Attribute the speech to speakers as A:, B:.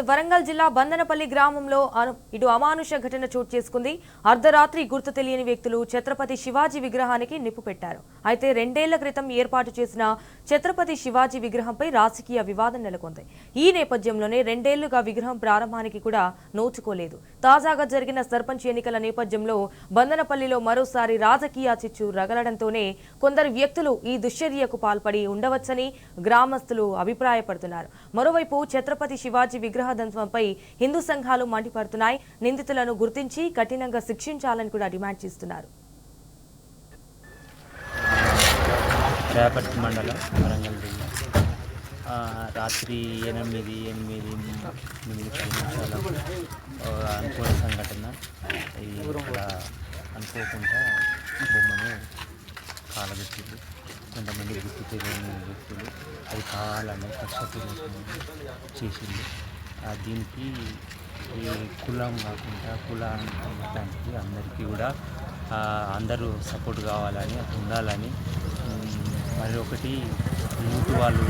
A: వరంగల్ జిల్లా బందనపల్లి గ్రామంలో ఇటు అమానుష ఘటన చోటు చేసుకుంది. అర్ధరాత్రి గుర్తు తెలియని వ్యక్తులు ఛత్రపతి శివాజీ విగ్రహానికి నిప్పు పెట్టారు. అయితే 2 ఏళ్ల క్రితం ఏర్పాటు చేసిన ఛత్రపతి శివాజీ విగ్రహంపై రాజకీయ వివాదం నెలకొంది. ఈ నేపథ్యంలోనే 2 ఏళ్లుగా విగ్రహం ప్రారంభానికి కూడా నోచుకోలేదు. తాజాగా జరిగిన సర్పంచ్ ఎన్నికల నేపథ్యంలో బందనపల్లిలో మరోసారి రాజకీయ చిచ్చు రగలడంతోనే కొందరు వ్యక్తులు ఈ దుశ్చర్యకు పాల్పడి ఉండవచ్చని గ్రామస్తులు అభిప్రాయపడుతున్నారు. మరోవైపు ఛత్రపతి శివాజీ విగ్రహ ధ్వంసంపై హిందూ సంఘాలు మండిపడుతున్నాయి. నిందితులను గుర్తించి కఠినంగా శిక్షించాలని కూడా డిమాండ్ చేస్తున్నారు.
B: రేపటి మండలం వరంగల్ జిల్లా రాత్రి 8 నిమిషాలకు అనుకోని సంఘటన. ఇక్కడ అనుకోకుండా బొమ్మను కాలబెట్టింది. కొంతమంది గుర్తు తెలియని వ్యక్తులు అది కావాలని కక్షపూర్వకంగా చేసింది. దీనికి ఈ కులం కాకుండా మతానికి అందరికీ కూడా అందరూ సపోర్ట్ కావాలని ఉండాలని మరి ఒకటి యూత్ వాళ్ళు